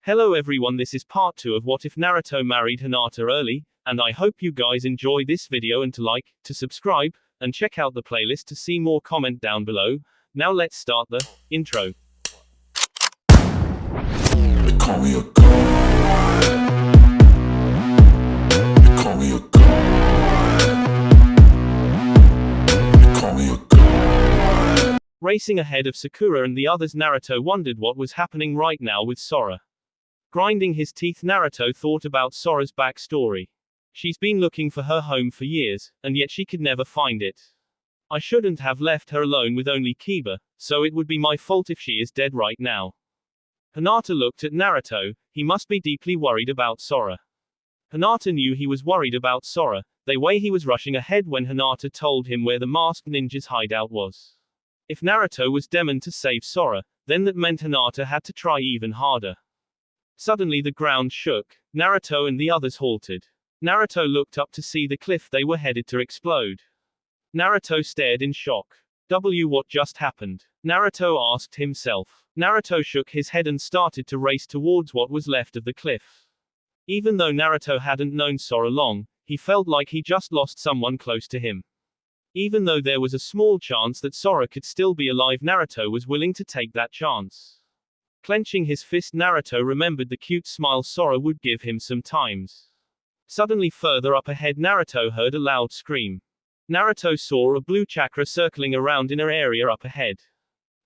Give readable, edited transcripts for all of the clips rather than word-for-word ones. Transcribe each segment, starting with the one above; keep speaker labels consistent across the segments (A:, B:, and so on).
A: Hello everyone, this is part 2 of What If Naruto Married Hinata Early, and I hope you guys enjoy this video and to like, to subscribe, and check out the playlist to see more. Comment down below. Now let's start the intro.
B: They call me a god. They call me a god. They call me a god.
A: Racing ahead of Sakura and the others, Naruto wondered what was happening right now with Sora. Grinding his teeth, Naruto thought about Sora's backstory. She's been looking for her home for years, and yet she could never find it. I shouldn't have left her alone with only Kiba, so it would be my fault if she is dead right now. Hinata looked at Naruto. He must be deeply worried about Sora. Hinata knew he was worried about Sora, the way he was rushing ahead when Hinata told him where the masked ninja's hideout was. If Naruto was determined to save Sora, then that meant Hinata had to try even harder. Suddenly the ground shook. Naruto and the others halted. Naruto looked up to see the cliff they were headed to explode. Naruto stared in shock. What just happened? Naruto asked himself. Naruto shook his head and started to race towards what was left of the cliff. Even though Naruto hadn't known Sora long, he felt like he just lost someone close to him. Even though there was a small chance that Sora could still be alive, Naruto was willing to take that chance. Clenching his fist, Naruto remembered the cute smile Sora would give him sometimes. Suddenly further up ahead, Naruto heard a loud scream. Naruto saw a blue chakra circling around in an area up ahead.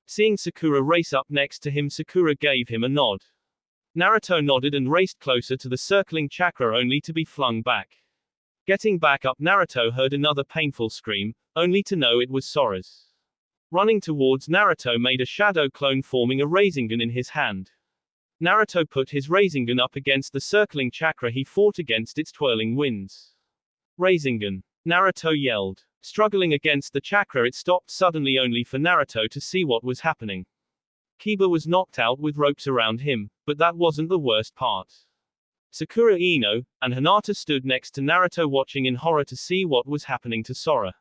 A: Seeing Sakura race up next to him, Sakura gave him a nod. Naruto nodded and raced closer to the circling chakra only to be flung back. Getting back up, Naruto heard another painful scream, only to know it was Sora's. Running towards Naruto made a shadow clone, forming a Rasengan in his hand. Naruto put his Rasengan up against the circling chakra. He fought against its twirling winds. Rasengan! Naruto yelled. Struggling against the chakra, it stopped suddenly only for Naruto to see what was happening. Kiba was knocked out with ropes around him, but that wasn't the worst part. Sakura, Ino, and Hinata stood next to Naruto watching in horror to see what was happening to Sora.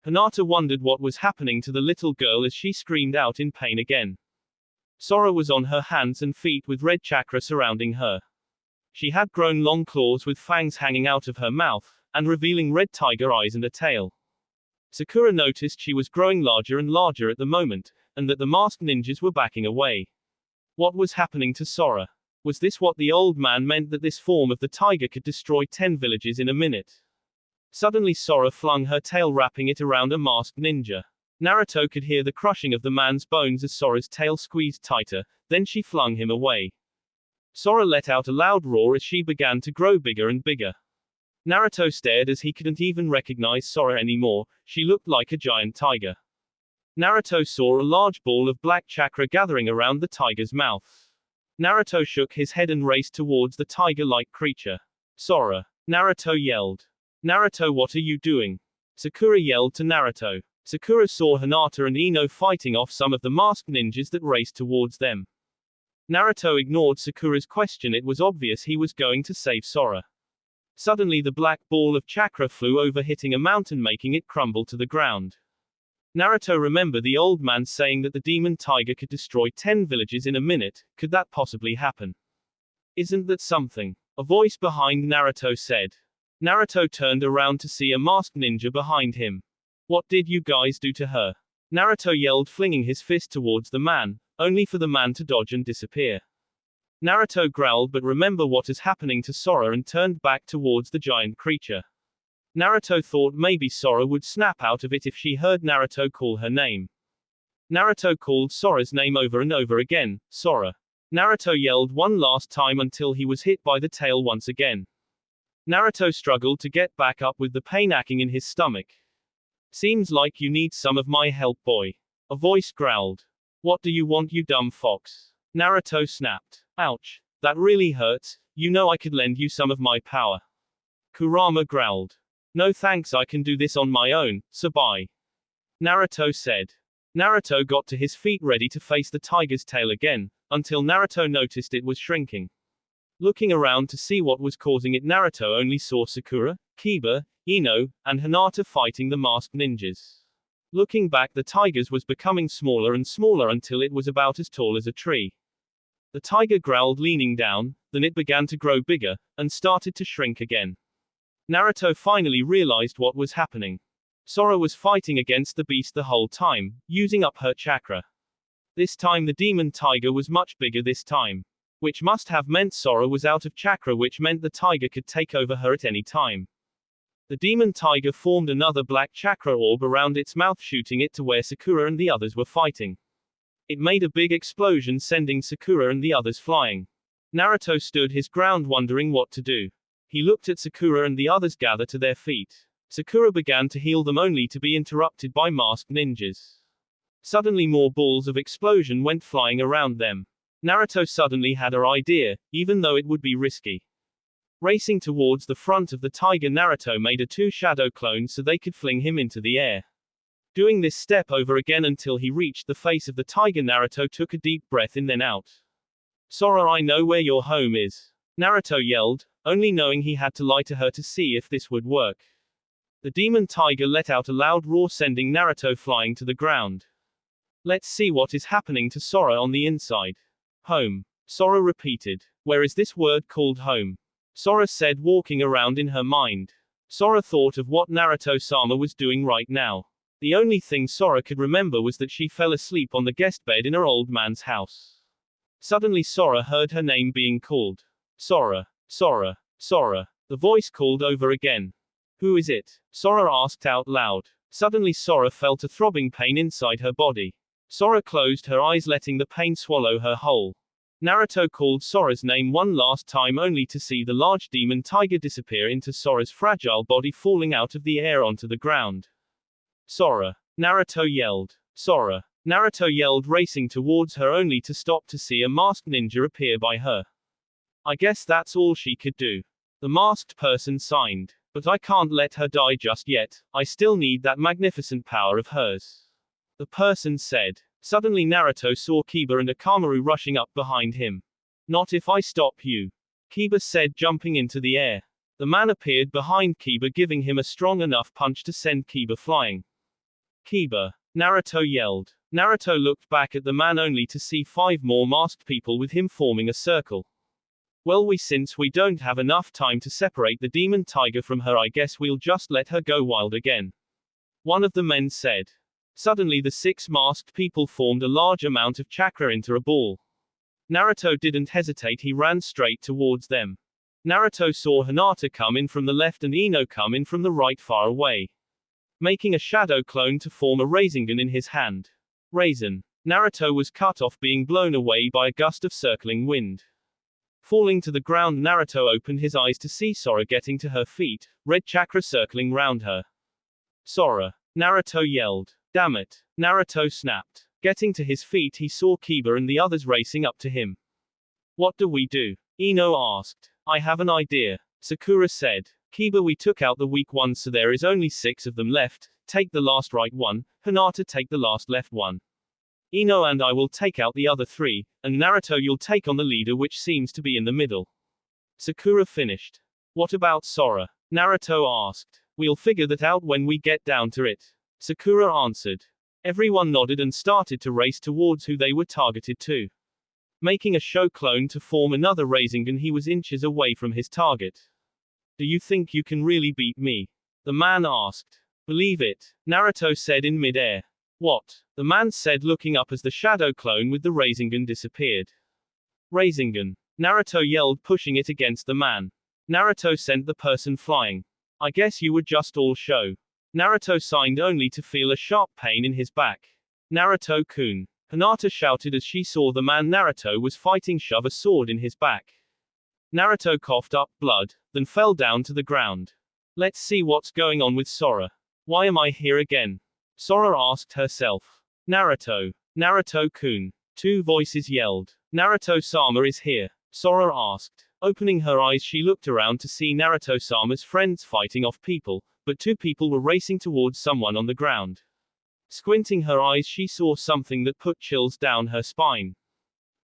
A: Hinata wondered what was happening to the little girl as she screamed out in pain again. Sora was on her hands and feet with red chakra surrounding her. She had grown long claws with fangs hanging out of her mouth, and revealing red tiger eyes and a tail. Sakura noticed she was growing larger and larger at the moment, and that the masked ninjas were backing away. What was happening to Sora? Was this what the old man meant, that this form of the tiger could destroy 10 villages in a minute? Suddenly Sora flung her tail, wrapping it around a masked ninja. Naruto could hear the crushing of the man's bones as Sora's tail squeezed tighter, then she flung him away. Sora let out a loud roar as she began to grow bigger and bigger. Naruto stared as he couldn't even recognize Sora anymore. She looked like a giant tiger. Naruto saw a large ball of black chakra gathering around the tiger's mouth. Naruto shook his head and raced towards the tiger-like creature. Sora! Naruto yelled. Naruto, what are you doing? Sakura yelled to Naruto. Sakura saw Hinata and Ino fighting off some of the masked ninjas that raced towards them. Naruto ignored Sakura's question. It was obvious he was going to save Sora. Suddenly the black ball of chakra flew over, hitting a mountain, making it crumble to the ground. Naruto remembered the old man saying that the demon tiger could destroy 10 villages in a minute. Could that possibly happen? Isn't that something? A voice behind Naruto said. Naruto turned around to see a masked ninja behind him. What did you guys do to her? Naruto yelled, flinging his fist towards the man, only for the man to dodge and disappear. Naruto growled but remembered what is happening to Sora and turned back towards the giant creature. Naruto thought maybe Sora would snap out of it if she heard Naruto call her name. Naruto called Sora's name over and over again, Sora. Naruto yelled one last time until he was hit by the tail once again. Naruto struggled to get back up with the pain aching in his stomach. Seems like you need some of my help, boy. A voice growled. What do you want, you dumb fox? Naruto snapped. Ouch. That really hurts. You know I could lend you some of my power. Kurama growled. No thanks, I can do this on my own, so bye. Naruto said. Naruto got to his feet ready to face the tiger's tail again, until Naruto noticed it was shrinking. Looking around to see what was causing it, Naruto only saw Sakura, Kiba, Ino, and Hinata fighting the masked ninjas. Looking back, the tigers was becoming smaller and smaller until it was about as tall as a tree. The tiger growled, leaning down, then it began to grow bigger, and started to shrink again. Naruto finally realized what was happening. Sora was fighting against the beast the whole time, using up her chakra. This time the demon tiger was much bigger this time. Which must have meant Sora was out of chakra, which meant the tiger could take over her at any time. The demon tiger formed another black chakra orb around its mouth, shooting it to where Sakura and the others were fighting. It made a big explosion, sending Sakura and the others flying. Naruto stood his ground, wondering what to do. He looked at Sakura and the others gather to their feet. Sakura began to heal them, only to be interrupted by masked ninjas. Suddenly more balls of explosion went flying around them. Naruto suddenly had an idea, even though it would be risky. Racing towards the front of the tiger, Naruto made two shadow clones so they could fling him into the air. Doing this step over again until he reached the face of the tiger, Naruto took a deep breath in, then out. Sora, I know where your home is. Naruto yelled, only knowing he had to lie to her to see if this would work. The demon tiger let out a loud roar, sending Naruto flying to the ground. Let's see what is happening to Sora on the inside. Home. Sora repeated. Where is this word called home? Sora said, walking around in her mind. Sora thought of what Naruto-sama was doing right now. The only thing Sora could remember was that she fell asleep on the guest bed in her old man's house. Suddenly Sora heard her name being called. Sora, Sora, Sora. The voice called over again. Who is it? Sora asked out loud. Suddenly Sora felt a throbbing pain inside her body. Sora closed her eyes, letting the pain swallow her whole. Naruto called Sora's name one last time, only to see the large demon tiger disappear into Sora's fragile body, falling out of the air onto the ground. Sora! Naruto yelled. Sora! Naruto yelled, racing towards her, only to stop to see a masked ninja appear by her. I guess that's all she could do. The masked person signed. But I can't let her die just yet, I still need that magnificent power of hers. The person said. Suddenly Naruto saw Kiba and Akamaru rushing up behind him. Not if I stop you. Kiba said, jumping into the air. The man appeared behind Kiba, giving him a strong enough punch to send Kiba flying. Kiba! Naruto yelled. Naruto looked back at the man, only to see 5 more masked people with him forming a circle. Well, since we don't have enough time to separate the demon tiger from her, I guess we'll just let her go wild again. One of the men said. Suddenly the 6 masked people formed a large amount of chakra into a ball. Naruto didn't hesitate, he ran straight towards them. Naruto saw Hinata come in from the left and Ino come in from the right, far away. Making a shadow clone to form a Rasengan in his hand. Raisin. Naruto was cut off, being blown away by a gust of circling wind. Falling to the ground, Naruto opened his eyes to see Sora getting to her feet, red chakra circling round her. Sora! Naruto yelled. Damn it! Naruto snapped. Getting to his feet, he saw Kiba and the others racing up to him. What do we do? Ino asked. I have an idea. Sakura said. Kiba, we took out the weak ones, so there is only 6 of them left. Take the last right one, Hinata take the last left one. Ino and I will take out the other 3, and Naruto, you'll take on the leader, which seems to be in the middle. Sakura finished. What about Sora? Naruto asked. We'll figure that out when we get down to it. Sakura answered. Everyone nodded and started to race towards who they were targeted to. Making a show clone to form another Rasengan, he was inches away from his target. Do you think you can really beat me? The man asked. Believe it, Naruto said in mid-air. What? The man said, looking up as the shadow clone with the Rasengan disappeared. Rasengan! Naruto yelled, pushing it against the man. Naruto sent the person flying. I guess you were just all show. Naruto signed, only to feel a sharp pain in his back. Naruto-kun! Hinata shouted as she saw the man Naruto was fighting shove a sword in his back. Naruto coughed up blood, then fell down to the ground. Let's see what's going on with Sora. Why am I here again? Sora asked herself. Naruto! Naruto-kun! 2 voices yelled. Naruto-sama is here. Sora asked. Opening her eyes, she looked around to see Naruto-sama's friends fighting off people, but 2 people were racing towards someone on the ground. Squinting her eyes, she saw something that put chills down her spine.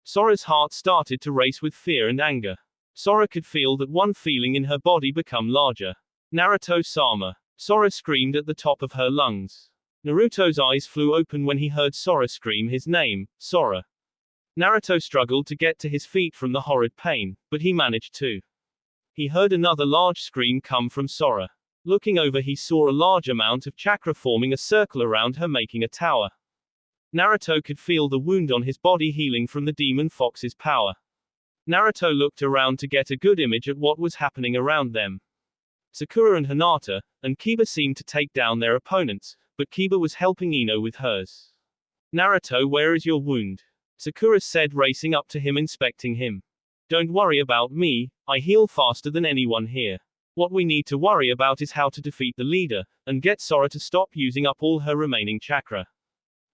A: Sora's heart started to race with fear and anger. Sora could feel that one feeling in her body become larger. Naruto-sama! Sora screamed at the top of her lungs. Naruto's eyes flew open when he heard Sora scream his name, Sora. Naruto struggled to get to his feet from the horrid pain, but he managed to. He heard another large scream come from Sora. Looking over, he saw a large amount of chakra forming a circle around her, making a tower. Naruto could feel the wound on his body healing from the demon fox's power. Naruto looked around to get a good image at what was happening around them. Sakura and Hinata and Kiba seemed to take down their opponents, but Kiba was helping Ino with hers. Naruto, where is your wound? Sakura said, racing up to him, inspecting him. Don't worry about me, I heal faster than anyone here. What we need to worry about is how to defeat the leader, and get Sora to stop using up all her remaining chakra.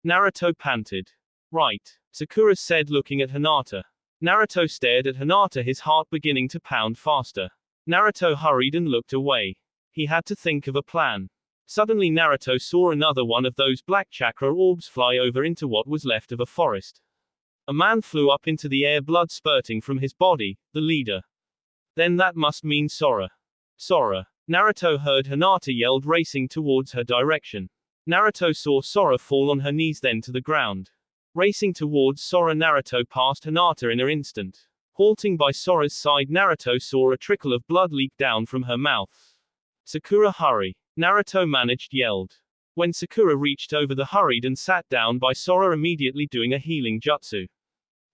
A: Naruto panted. Right, Sakura said, looking at Hinata. Naruto stared at Hinata, his heart beginning to pound faster. Naruto hurried and looked away. He had to think of a plan. Suddenly Naruto saw another one of those black chakra orbs fly over into what was left of a forest. A man flew up into the air, blood spurting from his body, the leader. Then that must mean Sora. Sora. Naruto heard Hinata yelled, racing towards her direction. Naruto saw Sora fall on her knees, then to the ground. Racing towards Sora, Naruto passed Hinata in an instant. Halting by Sora's side, Naruto saw a trickle of blood leak down from her mouth. Sakura, hurry. Naruto managed, yelled. When Sakura reached over, the hurried and sat down by Sora, immediately doing a healing jutsu.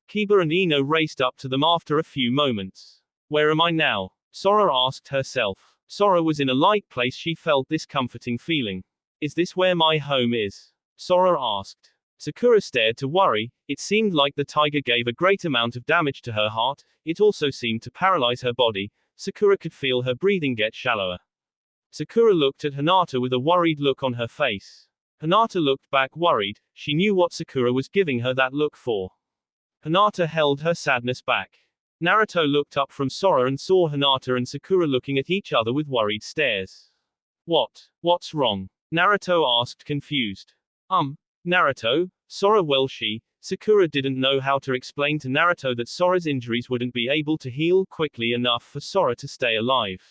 A: Kiba and Ino raced up to them after a few moments. Where am I now? Sora asked herself. Sora was in a light place, she felt this comforting feeling. Is this where my home is? Sora asked. Sakura stared to worry. It seemed like the tiger gave a great amount of damage to her heart, it also seemed to paralyze her body. Sakura could feel her breathing get shallower. Sakura looked at Hinata with a worried look on her face. Hinata looked back worried, she knew what Sakura was giving her that look for. Hinata held her sadness back. Naruto looked up from Sora and saw Hinata and Sakura looking at each other with worried stares. What's wrong? Naruto asked, confused. Naruto, Sora, well, Sakura didn't know how to explain to Naruto that Sora's injuries wouldn't be able to heal quickly enough for Sora to stay alive.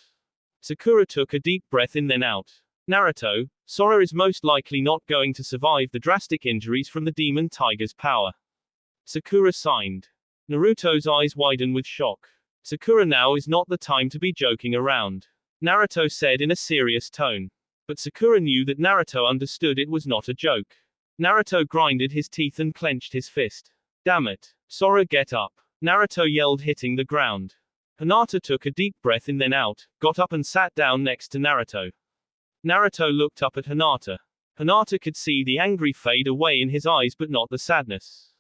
A: Sakura took a deep breath in, then out. Naruto, Sora is most likely not going to survive the drastic injuries from the demon tiger's power. Sakura signed. Naruto's eyes widen with shock. Sakura, now is not the time to be joking around. Naruto said in a serious tone. But Sakura knew that Naruto understood it was not a joke. Naruto grinded his teeth and clenched his fist. Damn it. Sora, get up. Naruto yelled, hitting the ground. Hinata took a deep breath in, then out, got up and sat down next to Naruto. Naruto looked up at Hinata. Hinata could see the angry fade away in his eyes, but not the sadness.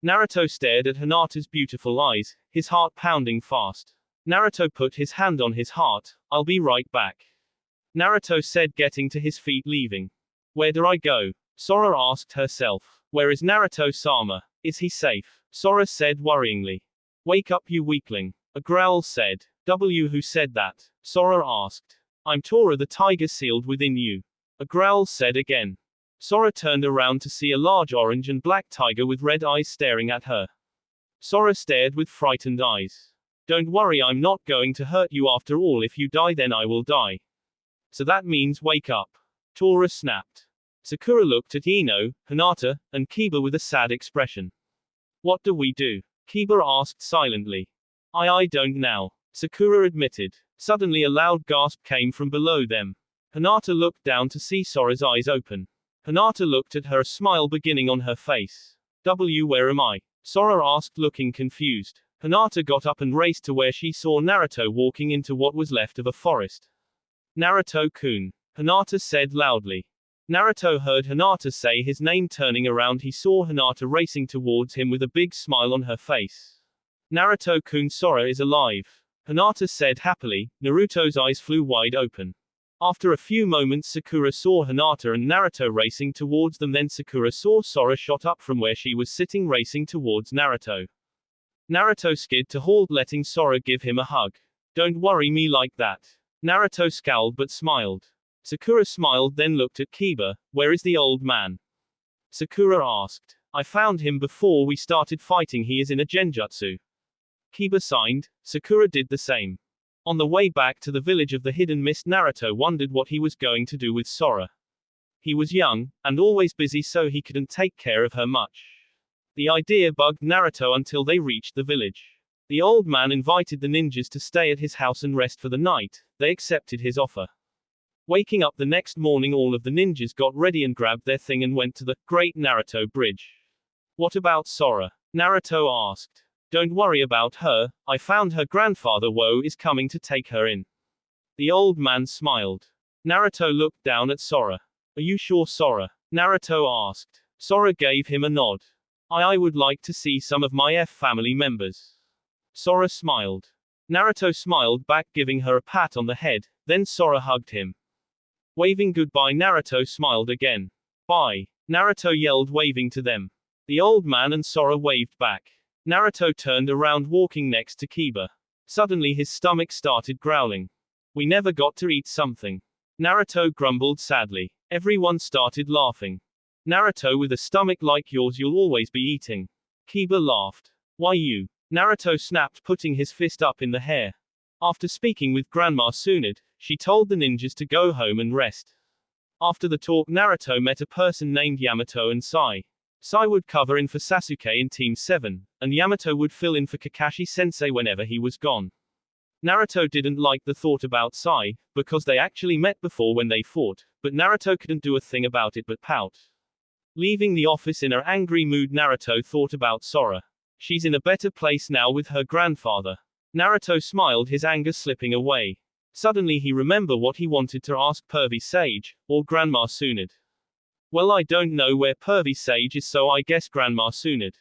A: Naruto stared at Hinata's beautiful eyes, his heart pounding fast. Naruto put his hand on his heart. I'll be right back. Naruto said, getting to his feet, leaving. Where do I go? Sora asked herself. Where is Naruto-sama? Is he safe? Sora said worryingly. Wake up, you weakling. A growl said. Who said that? Sora asked. I'm Torah, the tiger sealed within you. A growl said again. Sora turned around to see a large orange and black tiger with red eyes staring at her. Sora stared with frightened eyes. Don't worry, I'm not going to hurt you after all. If you die, then I will die. So that means wake up. Torah snapped. Sakura looked at Ino, Hinata, and Kiba with a sad expression. What do we do? Kiba asked silently. I don't know. Sakura admitted. Suddenly a loud gasp came from below them. Hinata looked down to see Sora's eyes open. Hinata looked at her, a smile beginning on her face. Where am I? Sora asked, looking confused. Hinata got up and raced to where she saw Naruto walking into what was left of a forest. Naruto-kun. Hinata said loudly. Naruto heard Hinata say his name. Turning around, he saw Hinata racing towards him with a big smile on her face. Naruto-kun, Sora is alive. Hinata said happily. Naruto's eyes flew wide open. After a few moments, Sakura saw Hinata and Naruto racing towards them. Then Sakura saw Sora shot up from where she was sitting, racing towards Naruto. Naruto skid to halt, letting Sora give him a hug. Don't worry me like that. Naruto scowled but smiled. Sakura smiled, then looked at Kiba. Where is the old man? Sakura asked. I found him before we started fighting. He is in a genjutsu. Kiba signed. Sakura did the same. On the way back to the village of the hidden mist, Naruto wondered what he was going to do with Sora. He was young, and always busy, so he couldn't take care of her much. The idea bugged Naruto until they reached the village. The old man invited the ninjas to stay at his house and rest for the night. They accepted his offer. Waking up the next morning, all of the ninjas got ready and grabbed their thing and went to the Great Naruto Bridge. What about Sora? Naruto asked. Don't worry about her, I found her grandfather Wo is coming to take her in. The old man smiled. Naruto looked down at Sora. Are you sure, Sora? Naruto asked. Sora gave him a nod. I would like to see some of my family members. Sora smiled. Naruto smiled back, giving her a pat on the head, then Sora hugged him. Waving goodbye, Naruto smiled again. Bye, Naruto yelled, waving to them. The old man and Sora waved back. Naruto turned around, walking next to Kiba. Suddenly his stomach started growling. We never got to eat something. Naruto grumbled sadly. Everyone started laughing. Naruto, with a stomach like yours you'll always be eating. Kiba laughed. Why you? Naruto snapped, putting his fist up in the air. After speaking with Grandma Tsunade, she told the ninjas to go home and rest. After the talk, Naruto met a person named Yamato and Sai. Sai would cover in for Sasuke in Team 7, and Yamato would fill in for Kakashi-sensei whenever he was gone. Naruto didn't like the thought about Sai, because they actually met before when they fought, but Naruto couldn't do a thing about it but pout. Leaving the office in an angry mood, Naruto thought about Sora. She's in a better place now with her grandfather. Naruto smiled, his anger slipping away. Suddenly he remembered what he wanted to ask Pervy Sage, or Grandma Tsunade. Well, I don't know where Pervy Sage is, so I guess Grandma Tsunade.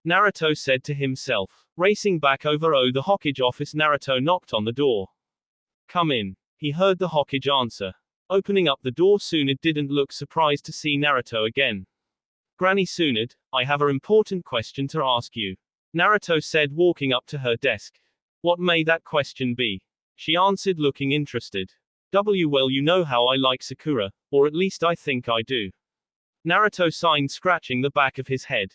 A: Naruto said to himself. Racing back over the Hokage office, Naruto knocked on the door. Come in. He heard the Hokage answer. Opening up the door, Tsunade didn't look surprised to see Naruto again. Granny Tsunade, I have an important question to ask you. Naruto said, walking up to her desk. What may that question be? She answered, looking interested. Well, you know how I like Sakura, or at least I think I do. Naruto sighed, scratching the back of his head.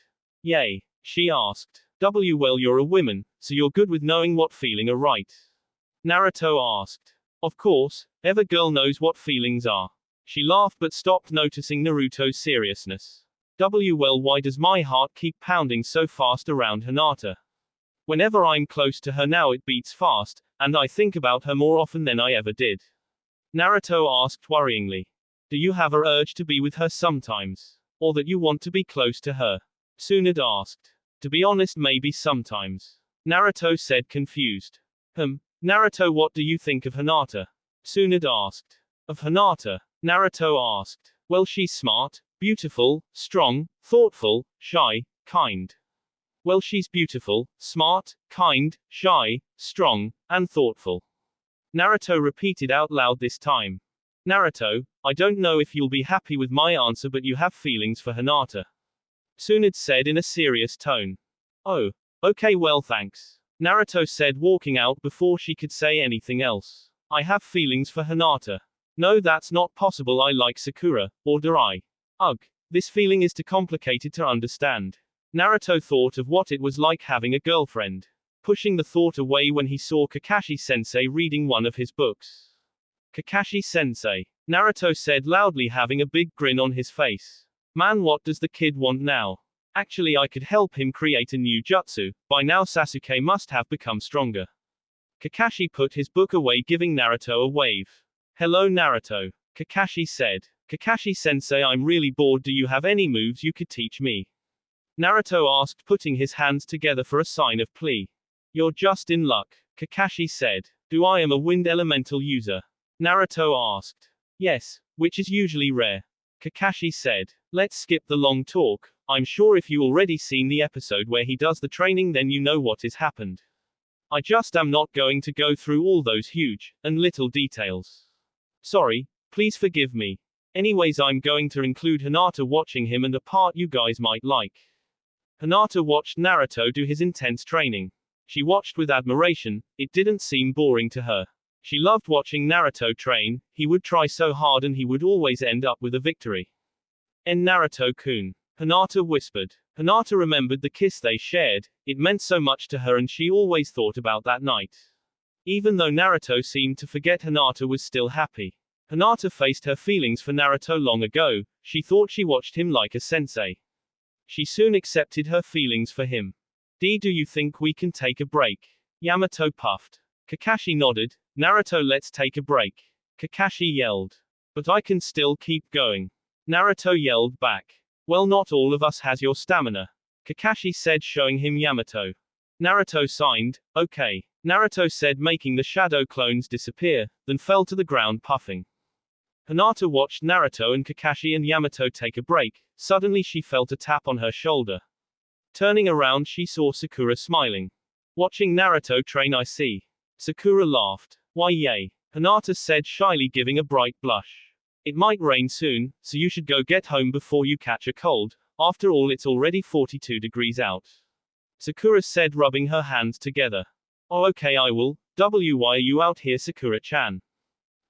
A: Yay? She asked. Well, you're a woman, so you're good with knowing what feeling are right. Naruto asked. Of course, every girl knows what feelings are. She laughed but stopped, noticing Naruto's seriousness. Well, why does my heart keep pounding so fast around Hinata? Whenever I'm close to her now it beats fast, and I think about her more often than I ever did. Naruto asked worryingly. Do you have an urge to be with her sometimes? Or that you want to be close to her? Tsunade asked. To be honest, maybe sometimes. Naruto said, confused. Naruto, what do you think of Hinata? Tsunade asked. Of Hinata? Naruto asked. Well, she's smart, beautiful, strong, thoughtful, shy, kind. Well, she's beautiful, smart, kind, shy, strong, and thoughtful. Naruto repeated out loud this time. Naruto, I don't know if you'll be happy with my answer, but you have feelings for Hinata. Tsunade said in a serious tone. Oh, okay, well, thanks. Naruto said, walking out before she could say anything else. I have feelings for Hinata. No, that's not possible. I like Sakura, or do I? Ugh, this feeling is too complicated to understand. Naruto thought of what it was like having a girlfriend. Pushing the thought away when he saw Kakashi-sensei reading one of his books. Kakashi-sensei, Naruto said loudly, having a big grin on his face. Man, what does the kid want now? Actually, I could help him create a new jutsu. By now Sasuke must have become stronger. Kakashi put his book away, giving Naruto a wave. Hello, Naruto. Kakashi said. Kakashi-sensei, I'm really bored. Do you have any moves you could teach me? Naruto asked, putting his hands together for a sign of plea. You're just in luck. Kakashi said. Do I am a wind elemental user? Naruto asked. Yes, which is usually rare. Kakashi said. Let's skip the long talk. I'm sure if you already seen the episode where he does the training, then you know what has happened. I just am not going to go through all those huge and little details. Sorry, please forgive me. Anyways, I'm going to include Hinata watching him and a part you guys might like. Hinata watched Naruto do his intense training. She watched with admiration. It didn't seem boring to her. She loved watching Naruto train. He would try so hard and he would always end up with a victory. En Naruto-kun, Hinata whispered. Hinata remembered the kiss they shared. It meant so much to her and she always thought about that night. Even though Naruto seemed to forget, Hinata was still happy. Hinata faced her feelings for Naruto long ago. She thought she watched him like a sensei. She soon accepted her feelings for him. Do you think we can take a break? Yamato puffed. Kakashi nodded. Naruto, let's take a break. Kakashi yelled. But I can still keep going. Naruto yelled back. Well, not all of us has your stamina. Kakashi said, showing him Yamato. Naruto signed. Okay. Naruto said, making the shadow clones disappear, then fell to the ground puffing. Hinata watched Naruto and Kakashi and Yamato take a break. Suddenly she felt a tap on her shoulder. Turning around, she saw Sakura smiling. Watching Naruto train, I see. Sakura laughed. Why, yay. Hinata said shyly, giving a bright blush. It might rain soon, so you should go get home before you catch a cold. After all, it's already 42 degrees out. Sakura said, rubbing her hands together. Oh, okay, I will. Why are you out here, Sakura-chan?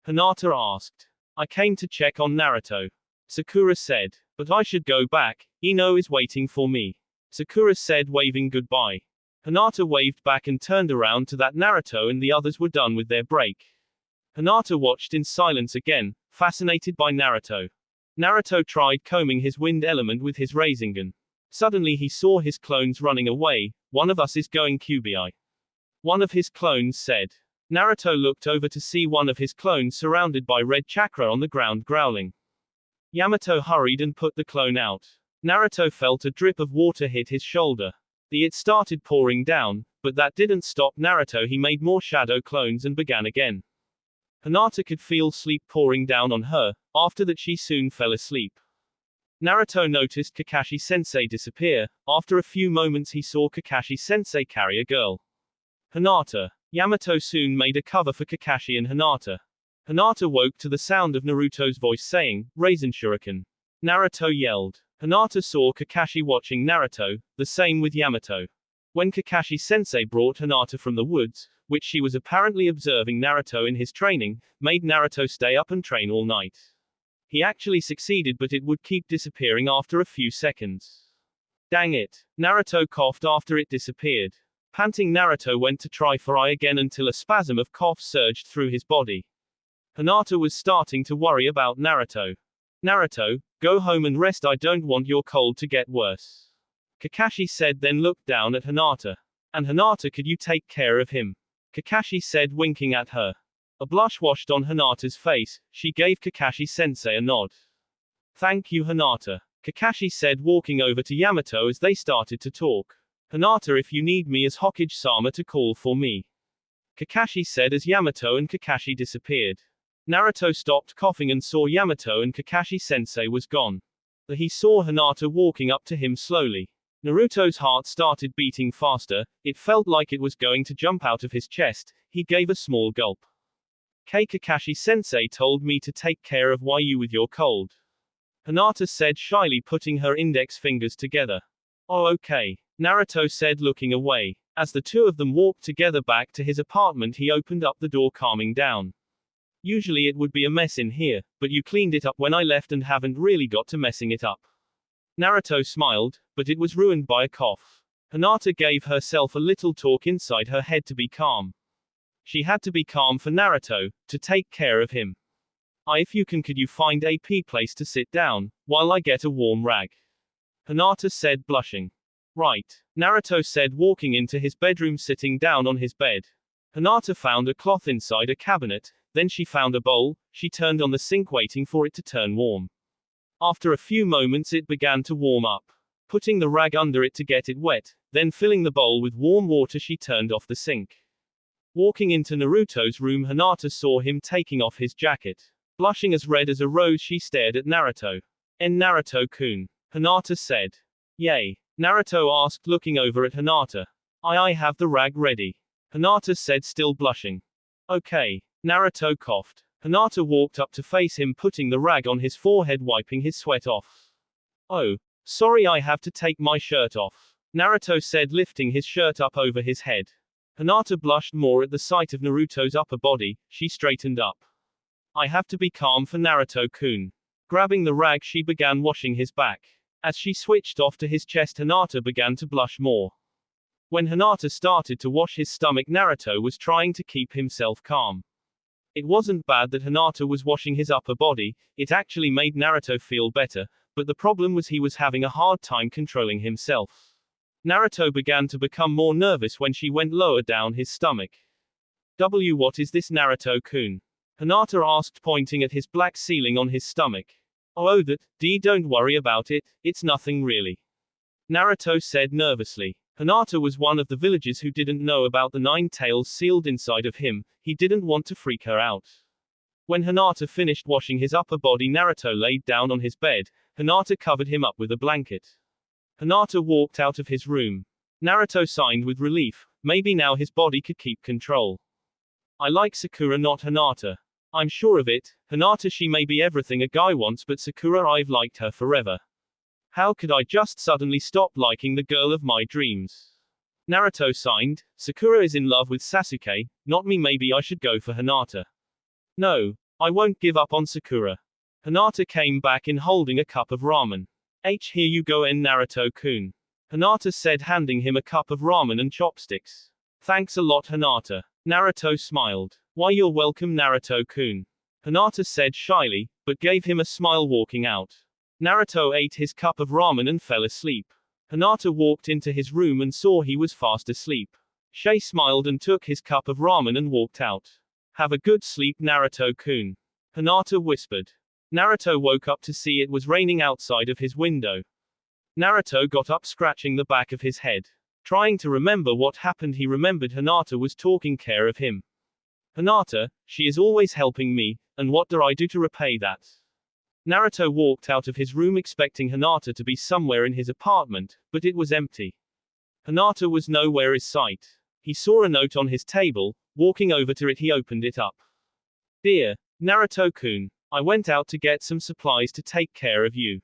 A: Hinata asked. I came to check on Naruto. Sakura said. But I should go back. Ino is waiting for me. Sakura said, waving goodbye. Hinata waved back and turned around to that Naruto and the others were done with their break. Hinata watched in silence again, fascinated by Naruto. Naruto tried combing his wind element with his Rasengan. Suddenly he saw his clones running away. One of us is going QBI. One of his clones said. Naruto looked over to see one of his clones surrounded by red chakra on the ground growling. Yamato hurried and put the clone out. Naruto felt a drip of water hit his shoulder. It started pouring down, but that didn't stop Naruto. He made more shadow clones and began again. Hinata could feel sleep pouring down on her. After that she soon fell asleep. Naruto noticed Kakashi-sensei disappear. After a few moments he saw Kakashi-sensei carry a girl. Hinata. Yamato soon made a cover for Kakashi and Hinata. Hinata woke to the sound of Naruto's voice saying, Raisin Shuriken. Naruto yelled. Hinata saw Kakashi watching Naruto, the same with Yamato. When Kakashi-sensei brought Hinata from the woods, which she was apparently observing Naruto in his training, made Naruto stay up and train all night. He actually succeeded, but it would keep disappearing after a few seconds. Dang it. Naruto coughed after it disappeared. Panting, Naruto went to try for eye again until a spasm of cough surged through his body. Hinata was starting to worry about Naruto. Naruto, go home and rest, I don't want your cold to get worse. Kakashi said, then looked down at Hinata. And Hinata, could you take care of him? Kakashi said, winking at her. A blush washed on Hinata's face. She gave Kakashi-sensei a nod. Thank you, Hinata. Kakashi said, walking over to Yamato as they started to talk. Hinata, if you need me as Hokage-sama to call for me. Kakashi said as Yamato and Kakashi disappeared. Naruto stopped coughing and saw Yamato and Kakashi-sensei was gone. He saw Hinata walking up to him slowly. Naruto's heart started beating faster. It felt like it was going to jump out of his chest. He gave a small gulp. Kakashi-sensei told me to take care of you with your cold. Hinata said shyly, putting her index fingers together. Oh, okay. Naruto said, looking away. As the two of them walked together back to his apartment, he opened up the door, calming down. Usually it would be a mess in here, but you cleaned it up when I left and haven't really got to messing it up. Naruto smiled, but it was ruined by a cough. Hinata gave herself a little talk inside her head to be calm. She had to be calm for Naruto, to take care of him. If you can, could you find a place to sit down, while I get a warm rag? Hinata said, blushing. Right. Naruto said, walking into his bedroom, sitting down on his bed. Hinata found a cloth inside a cabinet, then she found a bowl. She turned on the sink, waiting for it to turn warm. After a few moments it began to warm up. Putting the rag under it to get it wet, then filling the bowl with warm water, she turned off the sink. Walking into Naruto's room, Hinata saw him taking off his jacket. Blushing as red as a rose, she stared at Naruto. Naruto-kun. Hinata said. Yay. Naruto asked, looking over at Hinata. I have the rag ready. Hinata said, still blushing. Okay. Naruto coughed. Hinata walked up to face him, putting the rag on his forehead, wiping his sweat off. Oh. Sorry, I have to take my shirt off. Naruto said, lifting his shirt up over his head. Hinata blushed more at the sight of Naruto's upper body. She straightened up. I have to be calm for Naruto-kun. Grabbing the rag, she began washing his back. As she switched off to his chest, Hinata began to blush more. When Hinata started to wash his stomach, Naruto was trying to keep himself calm. It wasn't bad that Hinata was washing his upper body. It actually made Naruto feel better, but the problem was he was having a hard time controlling himself. Naruto began to become more nervous when she went lower down his stomach. What is this, Naruto-kun? Hinata asked, pointing at his black ceiling on his stomach. Oh, don't worry about it, it's nothing really. Naruto said nervously. Hinata was one of the villagers who didn't know about the 9 tails sealed inside of him. He didn't want to freak her out. When Hinata finished washing his upper body, Naruto laid down on his bed. Hinata covered him up with a blanket. Hinata walked out of his room. Naruto sighed with relief. Maybe now his body could keep control. I like Sakura, not Hinata. I'm sure of it. Hinata, she may be everything a guy wants, but Sakura, I've liked her forever. How could I just suddenly stop liking the girl of my dreams? Naruto sighed. Sakura is in love with Sasuke, not me. Maybe I should go for Hinata. No, I won't give up on Sakura. Hinata came back in holding a cup of ramen. Here you go, Naruto-kun. Hinata said, handing him a cup of ramen and chopsticks. Thanks a lot, Hinata. Naruto smiled. Why, you're welcome, Naruto-kun. Hinata said shyly, but gave him a smile walking out. Naruto ate his cup of ramen and fell asleep. Hinata walked into his room and saw he was fast asleep. She smiled and took his cup of ramen and walked out. Have a good sleep, Naruto-kun. Hinata whispered. Naruto woke up to see it was raining outside of his window. Naruto got up, scratching the back of his head. Trying to remember what happened, he remembered Hinata was taking care of him. Hinata, she is always helping me, and what do I do to repay that? Naruto walked out of his room expecting Hinata to be somewhere in his apartment, but it was empty. Hinata was nowhere in sight. He saw a note on his table. Walking over to it, he opened it up. Dear Naruto-kun, I went out to get some supplies to take care of you.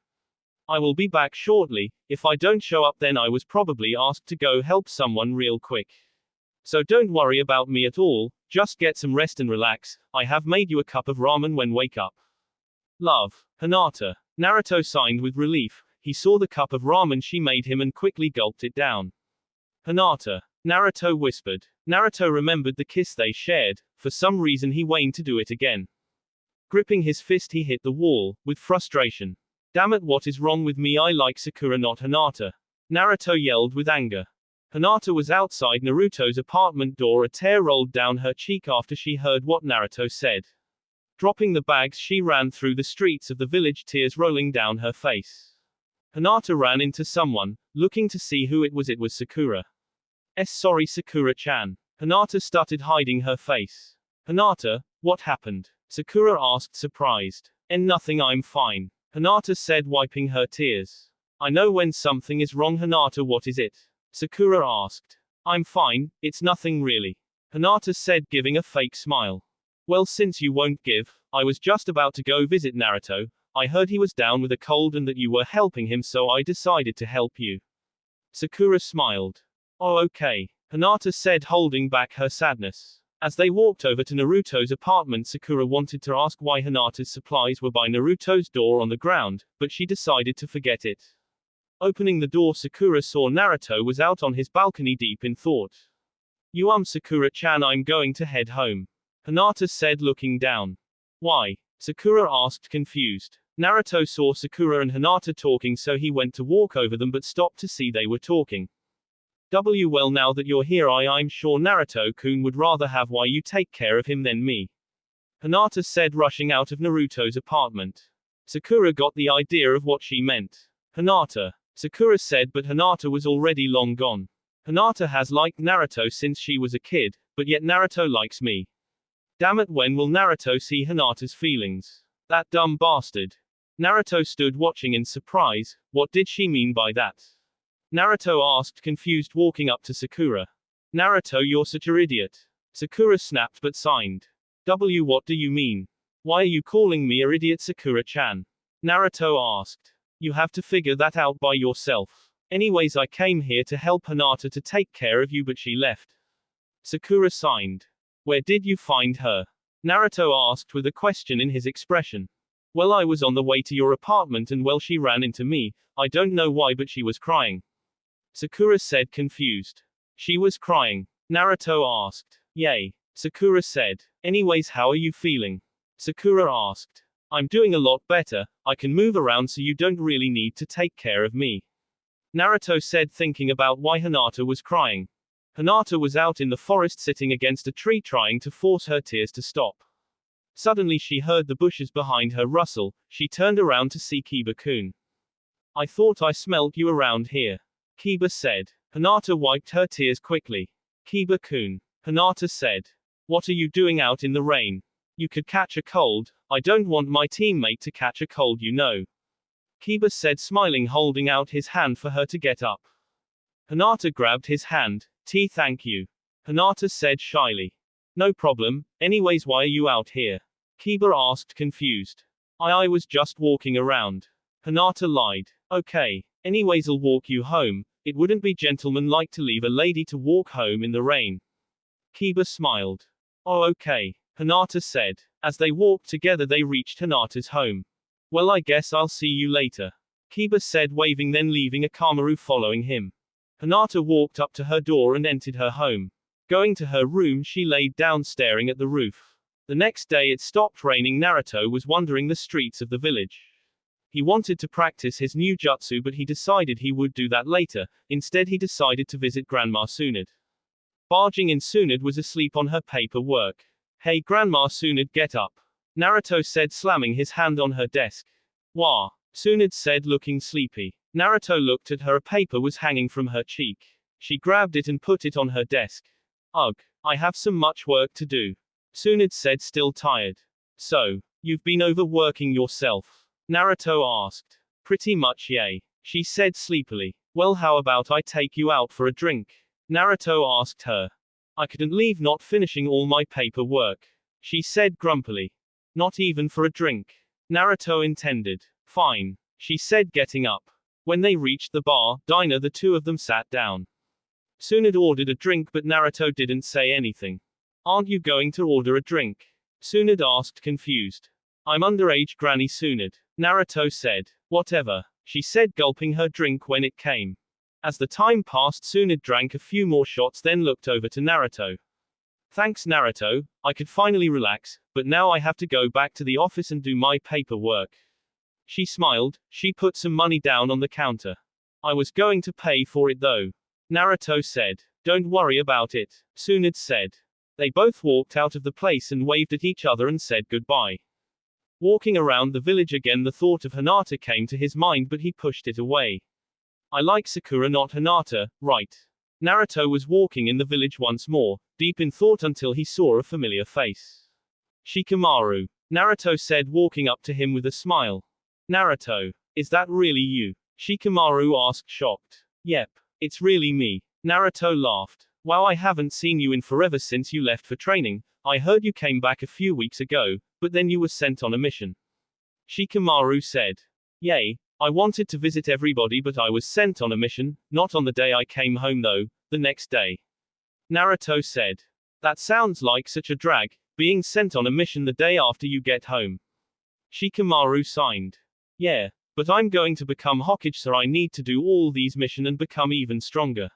A: I will be back shortly. If I don't show up, then I was probably asked to go help someone real quick. So don't worry about me at all, just get some rest and relax. I have made you a cup of ramen when wake up. Love, Hinata. Naruto sighed with relief. He saw the cup of ramen she made him and quickly gulped it down. Hinata. Naruto whispered. Naruto remembered the kiss they shared. For some reason he wanted to do it again. Gripping his fist, he hit the wall, with frustration. Damn it, what is wrong with me? I like Sakura, not Hinata. Naruto yelled with anger. Hinata was outside Naruto's apartment door. A tear rolled down her cheek after she heard what Naruto said. Dropping the bags, she ran through the streets of the village, tears rolling down her face. Hinata ran into someone, looking to see who it was. It was Sakura. Sorry, Sakura-chan. Hinata stuttered, hiding her face. Hinata, what happened? Sakura asked, surprised. Nothing, I'm fine. Hinata said, wiping her tears. I know when something is wrong, Hinata. What is it? Sakura asked. I'm fine, it's nothing really. Hinata said, giving a fake smile. Well, since you won't give, I was just about to go visit Naruto. I heard he was down with a cold and that you were helping him, so I decided to help you. Sakura smiled. Oh, okay. Hinata said, holding back her sadness. As they walked over to Naruto's apartment, Sakura wanted to ask why Hinata's supplies were by Naruto's door on the ground, but she decided to forget it. Opening the door, Sakura saw Naruto was out on his balcony, deep in thought. Sakura-chan, I'm going to head home. Hinata said, looking down. Why? Sakura asked, confused. Naruto saw Sakura and Hinata talking, so he went to walk over them but stopped to see they were talking. Well, now that you're here, I'm sure Naruto-kun would rather have why you take care of him than me. Hinata said, rushing out of Naruto's apartment. Sakura got the idea of what she meant. Hinata. Sakura said, but Hinata was already long gone. Hinata has liked Naruto since she was a kid, but yet Naruto likes me. Damn it, when will Naruto see Hinata's feelings? That dumb bastard. Naruto stood watching in surprise. What did she mean by that? Naruto asked, confused, walking up to Sakura. Naruto, you're such an idiot. Sakura snapped but signed. What do you mean? Why are you calling me an idiot, Sakura-chan? Naruto asked. You have to figure that out by yourself. Anyways, I came here to help Hinata to take care of you, but she left. Sakura signed. Where did you find her? Naruto asked with a question in his expression. Well, I was on the way to your apartment and well, she ran into me. I don't know why, but she was crying. Sakura said, confused. She was crying? Naruto asked. Yay. Sakura said. Anyways, how are you feeling? Sakura asked. I'm doing a lot better, I can move around so you don't really need to take care of me. Naruto said, thinking about why Hinata was crying. Hinata was out in the forest sitting against a tree trying to force her tears to stop. Suddenly she heard the bushes behind her rustle. She turned around to see Kiba-kun. I thought I smelled you around here. Kiba said. Hinata wiped her tears quickly. Kiba-kun. Hinata said. What are you doing out in the rain? You could catch a cold. I don't want my teammate to catch a cold, you know. Kiba said, smiling, holding out his hand for her to get up. Hinata grabbed his hand. Thank you. Hinata said shyly. No problem, anyways why are you out here? Kiba asked, confused. I was just walking around. Hinata lied. Okay. Anyways I'll walk you home, it wouldn't be gentlemanlike to leave a lady to walk home in the rain. Kiba smiled. Oh okay, Hinata said. As they walked together they reached Hinata's home. Well I guess I'll see you later. Kiba said, waving, then leaving Akamaru following him. Hinata walked up to her door and entered her home. Going to her room she laid down staring at the roof. The next day it stopped raining. Naruto was wandering the streets of the village. He wanted to practice his new jutsu but he decided he would do that later. Instead he decided to visit Grandma Tsunade. Barging in, Tsunade was asleep on her paperwork. Hey Grandma Tsunade, get up. Naruto said, slamming his hand on her desk. Wah. Tsunade said, looking sleepy. Naruto looked at her. A paper was hanging from her cheek. She grabbed it and put it on her desk. Ugh. I have some much work to do. Tsunade said, still tired. So, you've been overworking yourself? Naruto asked. Pretty much, yay. She said sleepily. Well, how about I take you out for a drink? Naruto asked her. I couldn't leave not finishing all my paperwork. She said grumpily. Not even for a drink? Naruto intended. Fine. She said, getting up. When they reached the bar, diner, the two of them sat down. Tsunade ordered a drink but Naruto didn't say anything. Aren't you going to order a drink? Tsunade asked, confused. I'm underage, Granny Tsunade. Naruto said. Whatever. She said, gulping her drink when it came. As the time passed, Tsunade drank a few more shots, then looked over to Naruto. Thanks Naruto, I could finally relax, but now I have to go back to the office and do my paperwork. She smiled. She put some money down on the counter. I was going to pay for it though. Naruto said. Don't worry about it, Tsunade said. They both walked out of the place and waved at each other and said goodbye. Walking around the village again, the thought of Hinata came to his mind but he pushed it away. I like Sakura, not Hinata, right? Naruto was walking in the village once more, deep in thought until he saw a familiar face. Shikamaru. Naruto said, walking up to him with a smile. Naruto. Is that really you? Shikamaru asked, shocked. Yep. It's really me. Naruto laughed. Wow, I haven't seen you in forever since you left for training. I heard you came back a few weeks ago, but then you were sent on a mission. Shikamaru said. Yay. I wanted to visit everybody but I was sent on a mission, not on the day I came home though, the next day. Naruto said. That sounds like such a drag, being sent on a mission the day after you get home. Shikamaru signed. Yeah. But I'm going to become Hokage, so I need to do all these missions and become even stronger.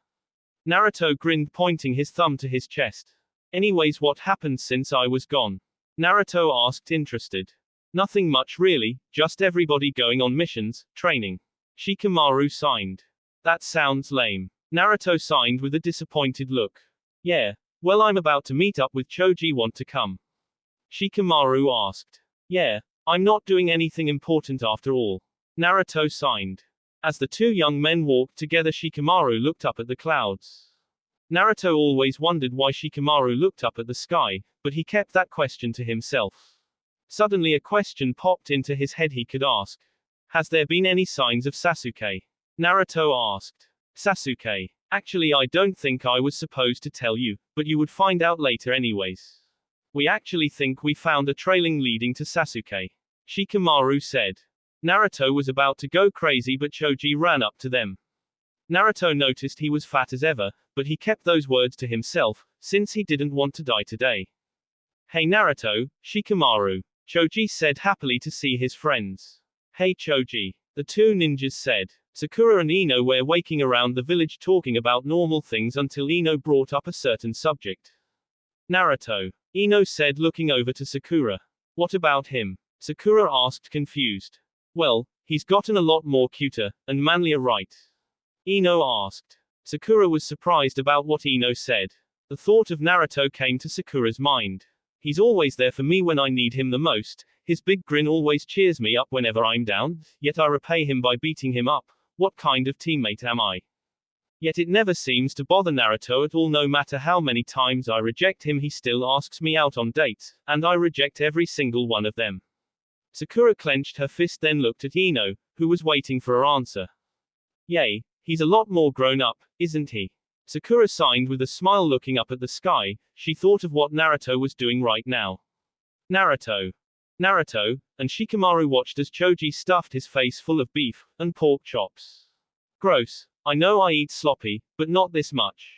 A: Naruto grinned, pointing his thumb to his chest. Anyways, what happened since I was gone? Naruto asked, interested. Nothing much really, just everybody going on missions, training. Shikamaru signed. That sounds lame. Naruto signed with a disappointed look. Yeah. Well, I'm about to meet up with Choji, want to come? Shikamaru asked. Yeah. I'm not doing anything important after all. Naruto signed. As the two young men walked together, Shikamaru looked up at the clouds. Naruto always wondered why Shikamaru looked up at the sky, but he kept that question to himself. Suddenly a question popped into his head he could ask. Has there been any signs of Sasuke? Naruto asked. Sasuke. Actually, I don't think I was supposed to tell you, but you would find out later anyways. We actually think we found a trailing leading to Sasuke. Shikamaru said. Naruto was about to go crazy but Choji ran up to them. Naruto noticed he was fat as ever, but he kept those words to himself, since he didn't want to die today. Hey Naruto, Shikamaru. Choji said, happily to see his friends. Hey Choji. The two ninjas said. Sakura and Ino were waking around the village talking about normal things until Ino brought up a certain subject. Naruto. Ino said, looking over to Sakura. What about him? Sakura asked, confused. Well, he's gotten a lot more cuter and manlier, right? Ino asked. Sakura was surprised about what Ino said. The thought of Naruto came to Sakura's mind. He's always there for me when I need him the most, his big grin always cheers me up whenever I'm down, yet I repay him by beating him up. What kind of teammate am I? Yet it never seems to bother Naruto at all. No matter how many times I reject him, he still asks me out on dates, and I reject every single one of them. Sakura clenched her fist, then looked at Ino, who was waiting for her answer. Yay, he's a lot more grown up, isn't he? Sakura signed with a smile, looking up at the sky. She thought of what Naruto was doing right now. Naruto, and Shikamaru watched as Choji stuffed his face full of beef and pork chops. Gross. I know I eat sloppy, but not this much.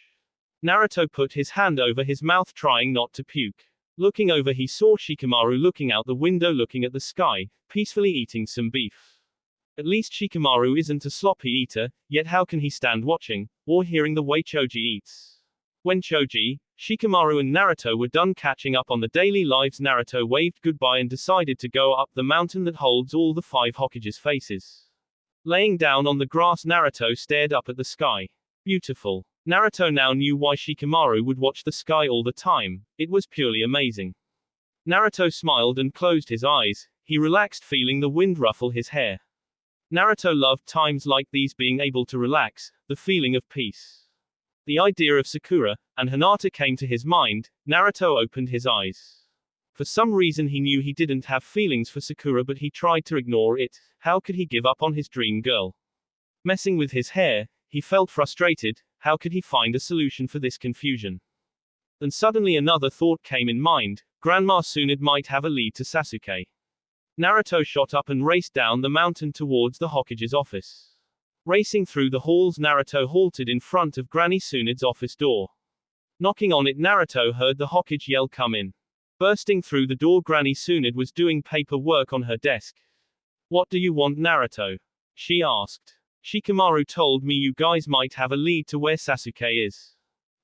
A: Naruto put his hand over his mouth, trying not to puke. Looking over, he saw Shikamaru looking out the window, looking at the sky, peacefully eating some beef. At least Shikamaru isn't a sloppy eater, yet how can he stand watching, or hearing the way Choji eats? When Choji, Shikamaru and Naruto were done catching up on the daily lives, Naruto waved goodbye and decided to go up the mountain that holds all the 5 Hokage's faces. Laying down on the grass, Naruto stared up at the sky. Beautiful. Naruto now knew why Shikamaru would watch the sky all the time. It was purely amazing. Naruto smiled and closed his eyes. He relaxed, feeling the wind ruffle his hair. Naruto loved times like these, being able to relax, the feeling of peace. The idea of Sakura and Hinata came to his mind. Naruto opened his eyes. For some reason he knew he didn't have feelings for Sakura, but he tried to ignore it. How could he give up on his dream girl? Messing with his hair, he felt frustrated. How could he find a solution for this confusion? Then suddenly another thought came in mind. Grandma Tsunade might have a lead to Sasuke. Naruto shot up and raced down the mountain towards the Hokage's office. Racing through the halls, Naruto halted in front of Granny Tsunade's office door. Knocking on it, Naruto heard the Hokage yell, "Come in." Bursting through the door, Granny Tsunade was doing paperwork on her desk. "What do you want, Naruto?" she asked. "Shikamaru told me you guys might have a lead to where Sasuke is,"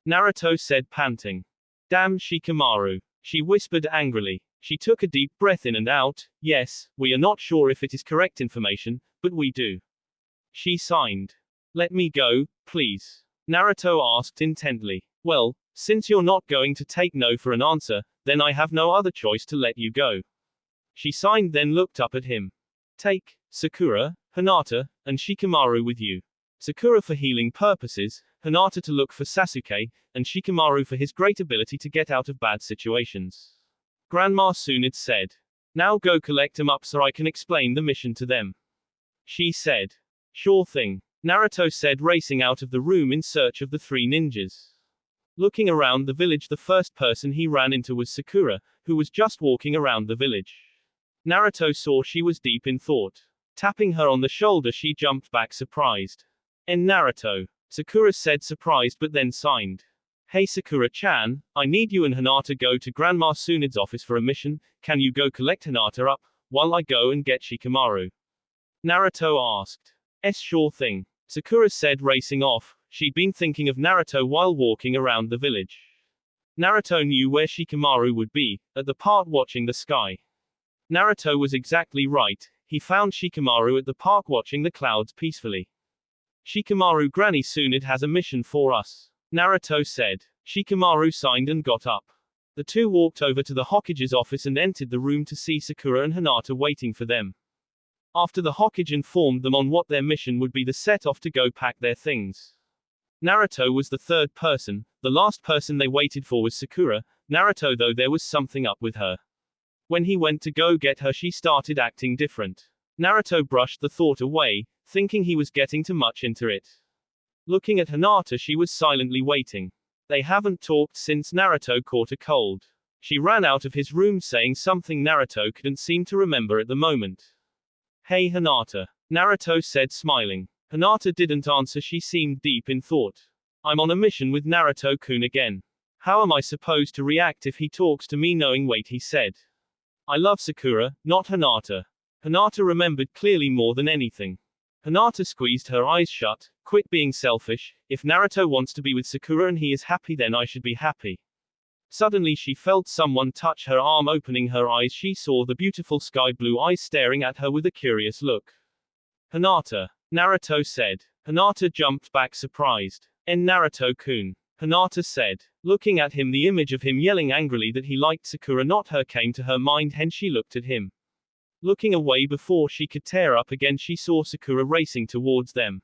A: Naruto said, panting. "Damn Shikamaru," she whispered angrily. She took a deep breath in and out. "Yes, we are not sure if it is correct information, but we do," she signed. "Let me go, please," Naruto asked intently. "Well, since you're not going to take no for an answer, then I have no other choice to let you go," she signed, then looked up at him. "Take Sakura, Hinata, and Shikamaru with you. Sakura for healing purposes, Hinata to look for Sasuke, and Shikamaru for his great ability to get out of bad situations," Grandma Tsunade said. "Now go collect them up so I can explain the mission to them," she said. "Sure thing," Naruto said, racing out of the room in search of the 3 ninjas. Looking around the village, the first person he ran into was Sakura, who was just walking around the village. Naruto saw she was deep in thought. Tapping her on the shoulder, she jumped back, surprised. "En Naruto," Sakura said, surprised but then signed. "Hey Sakura-chan, I need you and Hinata go to Grandma Tsunade's office for a mission. Can you go collect Hinata up, while I go and get Shikamaru?" Naruto asked. Sure thing," Sakura said, racing off. She'd been thinking of Naruto while walking around the village. Naruto knew where Shikamaru would be, at the park watching the sky. Naruto was exactly right. He found Shikamaru at the park watching the clouds peacefully. "Shikamaru, Granny Tsunade has a mission for us," Naruto said. Shikamaru signed and got up. The two walked over to the Hokage's office and entered the room to see Sakura and Hinata waiting for them. After the Hokage informed them on what their mission would be, they set off to go pack their things. Naruto was the third person. The last person they waited for was Sakura. Naruto, though, there was something up with her. When he went to go get her, she started acting different. Naruto brushed the thought away, thinking he was getting too much into it. Looking at Hinata, she was silently waiting. They haven't talked since Naruto caught a cold. She ran out of his room saying something Naruto couldn't seem to remember at the moment. "Hey Hinata," Naruto said, smiling. Hinata didn't answer. She seemed deep in thought. "I'm on a mission with Naruto-kun again. How am I supposed to react if he talks to me knowing?" "Wait," he said. "I love Sakura, not Hinata." Hinata remembered clearly more than anything. Hinata squeezed her eyes shut. "Quit being selfish. If Naruto wants to be with Sakura and he is happy, then I should be happy." Suddenly she felt someone touch her arm. Opening her eyes, she saw the beautiful sky blue eyes staring at her with a curious look. Hinata, Naruto said. Hinata jumped back surprised. En Naruto-kun, Hinata said. Looking at him, the image of him yelling angrily that he liked Sakura, not her, came to her mind. Hen, she looked at him. Looking away before she could tear up again, she saw Sakura racing towards them.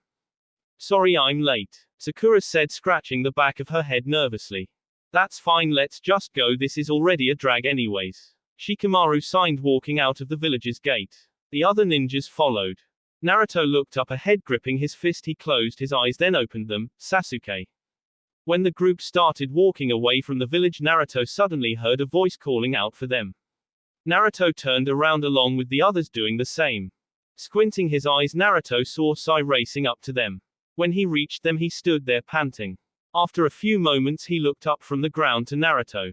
A: Sorry I'm late, Sakura said, scratching the back of her head nervously. That's fine, let's just go, this is already a drag anyways. Shikamaru signed, walking out of the village's gate. The other ninjas followed. Naruto looked up ahead, gripping his fist. He closed his eyes, then opened them. Sasuke. When the group started walking away from the village, Naruto suddenly heard a voice calling out for them. Naruto turned around, along with the others doing the same. Squinting his eyes, Naruto saw Sai racing up to them. When he reached them, he stood there panting. After a few moments, he looked up from the ground to Naruto.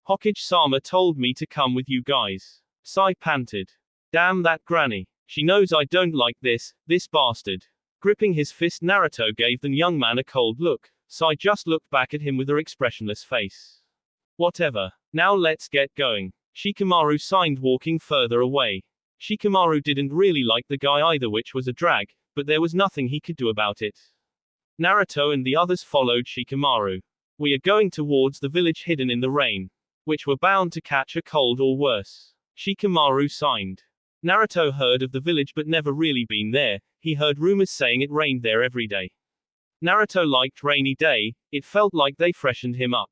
A: Hokage-sama told me to come with you guys. Sai panted. Damn that granny. She knows I don't like this bastard. Gripping his fist, Naruto gave the young man a cold look. Sai just looked back at him with her expressionless face. Whatever. Now let's get going. Shikamaru signed, walking further away. Shikamaru didn't really like the guy either, which was a drag, but there was nothing he could do about it. Naruto and the others followed Shikamaru. We are going towards the village hidden in the rain, which were bound to catch a cold or worse. Shikamaru signed. Naruto heard of the village but never really been there. He heard rumors saying it rained there every day. Naruto liked rainy day, it felt like they freshened him up.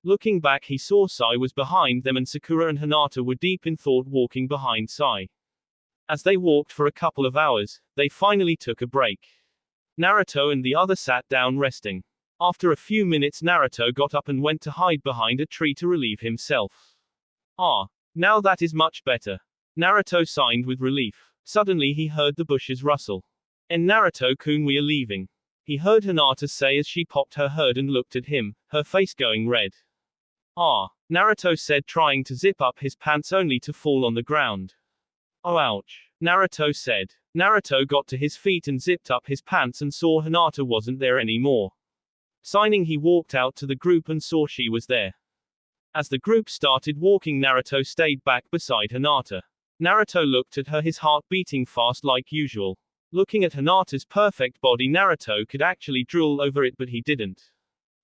A: Looking back, he saw Sai was behind them and Sakura and Hinata were deep in thought, walking behind Sai. As they walked for a couple of hours, they finally took a break. Naruto and the other sat down resting. After a few minutes, Naruto got up and went to hide behind a tree to relieve himself. Ah, now that is much better. Naruto signed with relief. Suddenly he heard the bushes rustle. En Naruto-kun, we are leaving. He heard Hinata say as she popped her head and looked at him, her face going red. Ah, Naruto said, trying to zip up his pants only to fall on the ground. Oh ouch, Naruto said. Naruto got to his feet and zipped up his pants and saw Hinata wasn't there anymore. Signing, he walked out to the group and saw she was there. As the group started walking, Naruto stayed back beside Hinata. Naruto looked at her, his heart beating fast like usual. Looking at Hinata's perfect body, Naruto could actually drool over it, but he didn't.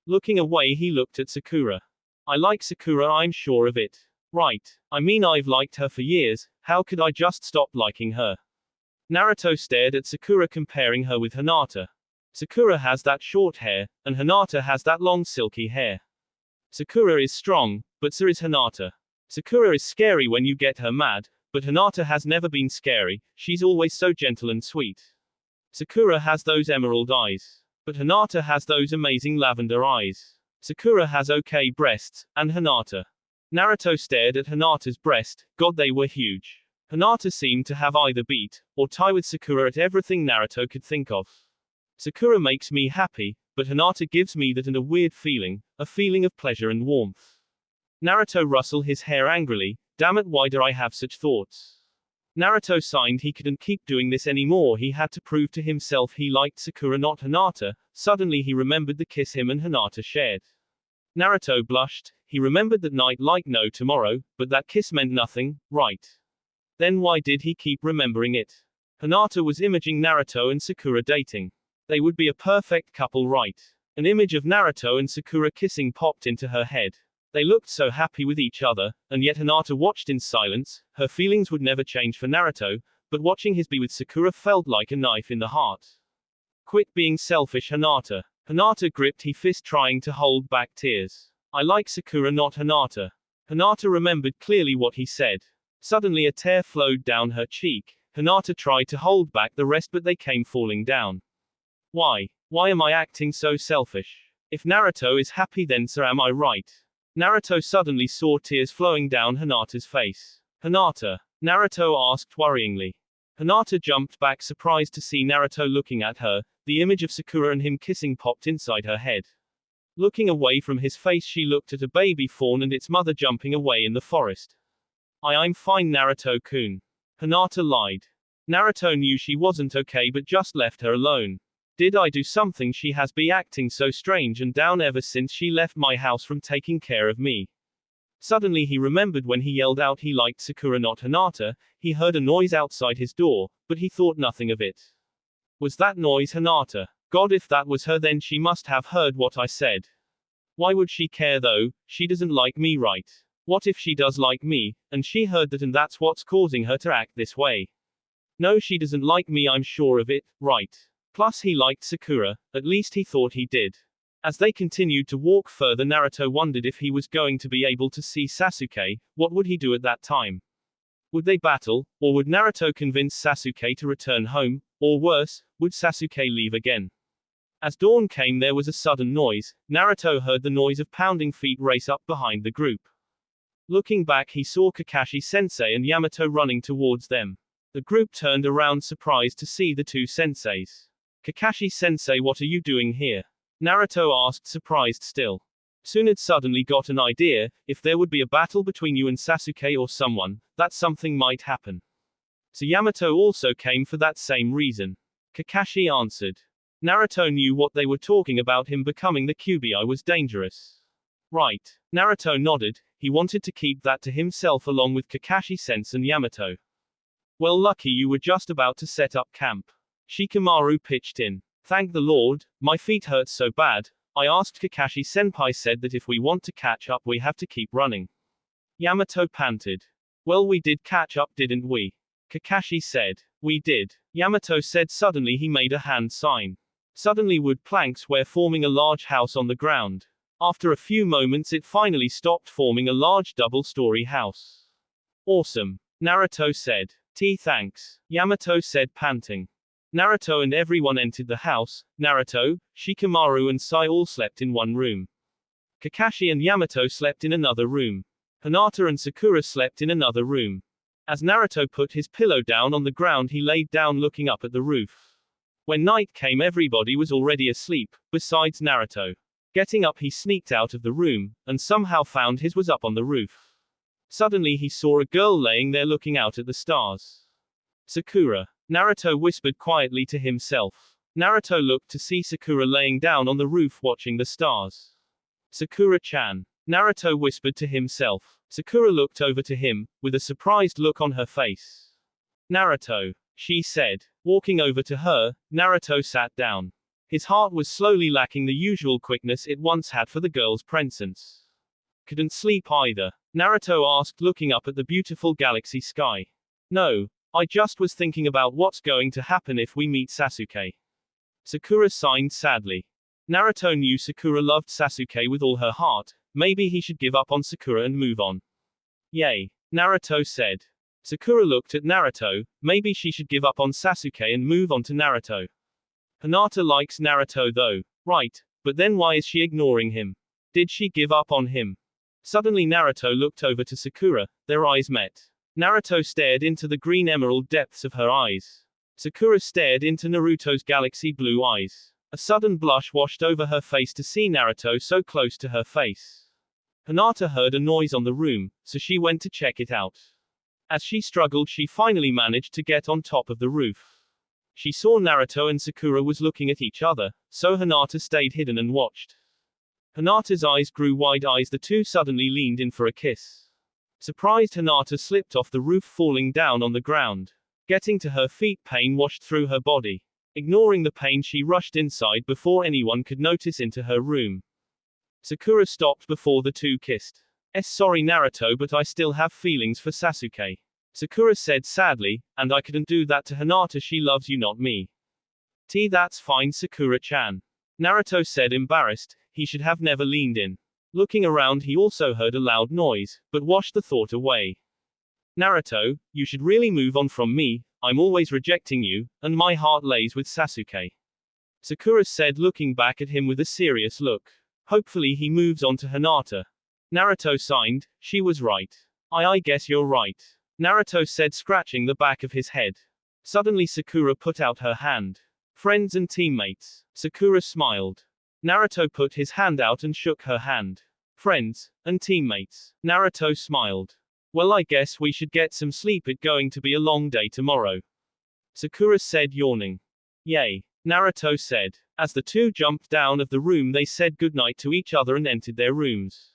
A: Looking away, he looked at Sakura. I like Sakura, I'm sure of it. Right. I mean, I've liked her for years, how could I just stop liking her? Naruto stared at Sakura, comparing her with Hinata. Sakura has that short hair, and Hinata has that long silky hair. Sakura is strong, but so is Hinata. Sakura is scary when you get her mad, but Hinata has never been scary, she's always so gentle and sweet. Sakura has those emerald eyes, but Hinata has those amazing lavender eyes. Sakura has okay breasts, and Hinata. Naruto stared at Hinata's breast, God, they were huge. Hinata seemed to have either beat, or tie with Sakura at everything Naruto could think of. Sakura makes me happy, but Hinata gives me that and a weird feeling, a feeling of pleasure and warmth. Naruto rustled his hair angrily, damn it, why do I have such thoughts? Naruto signed, he couldn't keep doing this anymore, he had to prove to himself he liked Sakura, not Hinata. Suddenly he remembered the kiss him and Hinata shared. Naruto blushed, he remembered that night like no tomorrow, but that kiss meant nothing, right? Then why did he keep remembering it? Hinata was imaging Naruto and Sakura dating. They would be a perfect couple, right? An image of Naruto and Sakura kissing popped into her head. They looked so happy with each other, and yet Hinata watched in silence. Her feelings would never change for Naruto, but watching his be with Sakura felt like a knife in the heart. Quit being selfish, Hinata. Hinata gripped his fist, trying to hold back tears. I like Sakura, not Hinata. Hinata remembered clearly what he said. Suddenly a tear flowed down her cheek. Hinata tried to hold back the rest, but they came falling down. Why? Why am I acting so selfish? If Naruto is happy, then so am I, right? Naruto suddenly saw tears flowing down Hinata's face. Hinata? Naruto asked worryingly. Hinata jumped back, surprised to see Naruto looking at her. The image of Sakura and him kissing popped inside her head. Looking away from his face, she looked at a baby fawn and its mother jumping away in the forest. I'm fine, Naruto-kun. Hinata lied. Naruto knew she wasn't okay but just left her alone. Did I do something she has been acting so strange and down ever since she left my house from taking care of me? Suddenly he remembered when he yelled out he liked Sakura not Hinata, he heard a noise outside his door, but he thought nothing of it. Was that noise Hinata? God, if that was her, then she must have heard what I said. Why would she care though? She doesn't like me, right? What if she does like me, and she heard that and that's what's causing her to act this way? No, she doesn't like me, I'm sure of it, right? Plus he liked Sakura, at least he thought he did. As they continued to walk further, Naruto wondered if he was going to be able to see Sasuke. What would he do at that time? Would they battle, or would Naruto convince Sasuke to return home, or worse, would Sasuke leave again? As dawn came, there was a sudden noise. Naruto heard the noise of pounding feet race up behind the group. Looking back, he saw Kakashi-sensei and Yamato running towards them. The group turned around surprised to see the two senseis. Kakashi-sensei, what are you doing here? Naruto asked, surprised still. Tsunade suddenly got an idea. If there would be a battle between you and Sasuke or someone, that something might happen. So Yamato also came for that same reason. Kakashi answered. Naruto knew what they were talking about, him becoming the Kyuubi was dangerous. Right. Naruto nodded. He wanted to keep that to himself along with Kakashi-sensei and Yamato. Well, lucky you were just about to set up camp. Shikamaru pitched in. Thank the Lord, my feet hurt so bad. I asked Kakashi-senpai said that if we want to catch up we have to keep running. Yamato panted. Well, we did catch up, didn't we? Kakashi said. We did. Yamato said. Suddenly he made a hand sign. Suddenly wood planks were forming a large house on the ground. After a few moments it finally stopped, forming a large double-story house. Awesome. Naruto said. Thanks. Yamato said, panting. Naruto and everyone entered the house. Naruto, Shikamaru and Sai all slept in one room. Kakashi and Yamato slept in another room. Hinata and Sakura slept in another room. As Naruto put his pillow down on the ground, he laid down looking up at the roof. When night came, everybody was already asleep, besides Naruto. Getting up, he sneaked out of the room, and somehow found his was up on the roof. Suddenly he saw a girl laying there looking out at the stars. Sakura. Naruto whispered quietly to himself. Naruto looked to see Sakura laying down on the roof watching the stars. Sakura-chan. Naruto whispered to himself. Sakura looked over to him, with a surprised look on her face. Naruto. She said. Walking over to her, Naruto sat down. His heart was slowly lacking the usual quickness it once had for the girl's presence. Couldn't sleep either. Naruto asked, looking up at the beautiful galaxy sky. No. I just was thinking about what's going to happen if we meet Sasuke. Sakura signed sadly. Naruto knew Sakura loved Sasuke with all her heart. Maybe he should give up on Sakura and move on. Yay. Naruto said. Sakura looked at Naruto. Maybe she should give up on Sasuke and move on to Naruto. Hinata likes Naruto though. Right, but then why is she ignoring him? Did she give up on him? Suddenly Naruto looked over to Sakura. Their eyes met. Naruto stared into the green emerald depths of her eyes. Sakura stared into Naruto's galaxy blue eyes. A sudden blush washed over her face to see Naruto so close to her face. Hinata heard a noise on the room, so she went to check it out. As she struggled, she finally managed to get on top of the roof. She saw Naruto and Sakura was looking at each other, so Hinata stayed hidden and watched. Hinata's eyes grew wide. The two suddenly leaned in for a kiss. Surprised, Hinata slipped off the roof, falling down on the ground. Getting to her feet, pain washed through her body. Ignoring the pain, she rushed inside before anyone could notice into her room. Sakura stopped before the two kissed. Sorry Naruto, but I still have feelings for Sasuke. Sakura said sadly, and I couldn't do that to Hinata, she loves you not me. That's fine Sakura-chan. Naruto said embarrassed, he should have never leaned in. Looking around, he also heard a loud noise, but washed the thought away. Naruto, you should really move on from me, I'm always rejecting you, and my heart lays with Sasuke. Sakura said, looking back at him with a serious look. Hopefully he moves on to Hinata. Naruto signed, she was right. I guess you're right. Naruto said, scratching the back of his head. Suddenly Sakura put out her hand. Friends and teammates. Sakura smiled. Naruto put his hand out and shook her hand. Friends and teammates. Naruto smiled. Well, I guess we should get some sleep, it's going to be a long day tomorrow. Sakura said, yawning. Yay. Naruto said. As the two jumped down of the room, they said goodnight to each other and entered their rooms.